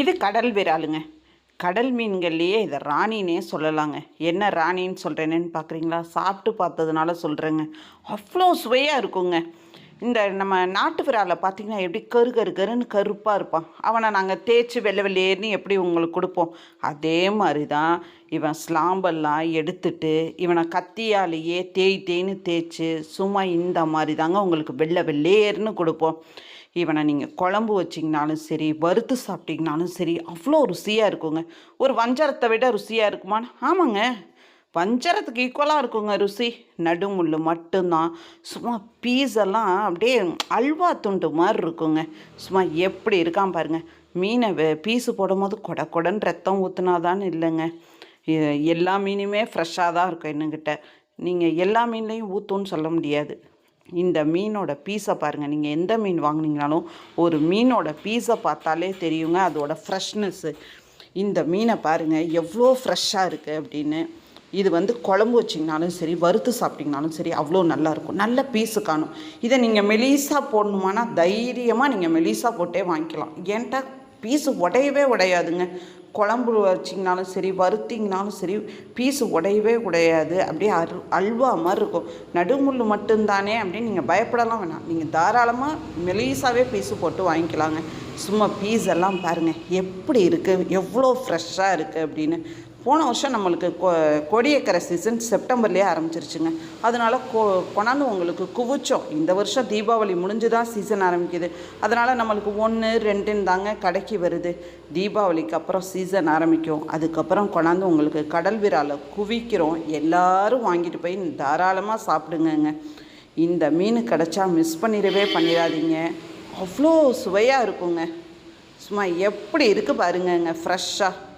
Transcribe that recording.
இது கடல் விராலுங்க. கடல் மீன்கள்லேயே இதை ராணின்னே சொல்லலாங்க. என்ன ராணின்னு சொல்கிறேன்னு பார்க்குறீங்களா? சாப்பிட்டு பார்த்ததுனால சொல்கிறேங்க. அவ்வளோ சுவையாக இருக்குங்க. இந்த நம்ம நாட்டு விராலை பார்த்திங்கன்னா எப்படி கரு கரு கருன்னு கருப்பாக இருப்பான். அவனை நாங்கள் தேய்ச்சி வெள்ளை வெள்ளையேன்னு எப்படி உங்களுக்கு கொடுப்போம், அதே மாதிரி தான் இவன் ஸ்லாம்பெல்லாம் எடுத்துட்டு இவனை கத்தியாலேயே தேய்ன்னு தேய்ச்சி சும்மா இந்த மாதிரி தாங்க உங்களுக்கு வெள்ளை வெள்ளையேர்னு கொடுப்போம். இவனை நீங்கள் குழம்பு வச்சிங்கனாலும் சரி, வறுத்து சாப்பிட்டிங்கனாலும் சரி, அவ்வளோ ருசியாக இருக்குங்க. ஒரு வஞ்சரத்தை விட ருசியாக இருக்குமான்னு? ஆமாங்க, வஞ்சரத்துக்கு ஈக்குவலாக இருக்குங்க ருசி. நடுமுள் மட்டும்தான். சும்மா பீஸெல்லாம் அப்படியே அல்வா துண்டு மாதிரி இருக்குங்க. சும்மா எப்படி இருக்கான் பாருங்கள். மீனை பீஸு போடும்போது கொடன்னு ரத்தம் ஊற்றுனாதான்னு இல்லைங்க. எல்லா மீனுமே ஃப்ரெஷ்ஷாக தான் இருக்கும் என்னங்கிட்ட. நீங்கள் எல்லா மீன்லேயும் ஊற்றுன்னு சொல்ல முடியாது. இந்த மீனோட பீஸை பாருங்கள். நீங்கள் எந்த மீன் வாங்கினீங்கனாலும் ஒரு மீனோட பீஸை பார்த்தாலே தெரியுங்க அதோட ஃப்ரெஷ்னஸ்ஸு. இந்த மீனை பாருங்கள் எவ்வளோ ஃப்ரெஷ்ஷாக இருக்குது அப்படின்னு. இது குழம்பு வச்சிங்கனாலும் சரி, வறுத்து சாப்பிட்டிங்கனாலும் சரி, அவ்வளோ நல்லாயிருக்கும். நல்ல பீஸு காணும். இதை நீங்கள் மெலிசாக போடணுமானா தைரியமாக நீங்கள் மெலிசாக போட்டே வாங்கிக்கலாம். ஏன்ட்டா பீஸு உடையவே உடையாதுங்க. குழம்பு வச்சிங்கனாலும் சரி, வறுத்திங்கனாலும் சரி, பீஸு உடையாது. அப்படியே அல்வா மாதிரி இருக்கும். நடுமுள் மட்டும்தானே அப்படின்னு நீங்கள் பயப்படலாம் வேணாம். நீங்கள் தாராளமாக மெலிசாவே பீஸு போட்டு வாங்கிக்கலாங்க. சும்மா பீஸ் எல்லாம் பாருங்கள் எப்படி இருக்குது, எவ்வளோ ஃப்ரெஷ்ஷாக இருக்குது அப்படின்னு. போன வருஷம் நம்மளுக்கு கொடியேக்கிற சீசன் செப்டம்பர்லேயே ஆரம்பிச்சிருச்சுங்க. அதனால் கொண்டாந்து உங்களுக்கு குவிச்சோம். இந்த வருஷம் தீபாவளி முடிஞ்சு தான் சீசன் ஆரம்பிக்குது. அதனால் நம்மளுக்கு 1, 2ன்னு தாங்க கடைக்கு வருது. தீபாவளிக்கு அப்புறம் சீசன் ஆரம்பிக்கும். அதுக்கப்புறம் கொண்டாந்து உங்களுக்கு கடல் விராலை குவிக்கிறோம். எல்லோரும் வாங்கிட்டு போய் தாராளமாக சாப்பிடுங்கங்க. இந்த மீன் கிடச்சா மிஸ் பண்ணிடாதீங்க. அவ்வளோ சுவையாக இருக்குங்க. சும்மா எப்படி இருக்குது பாருங்கங்க ஃப்ரெஷ்ஷாக.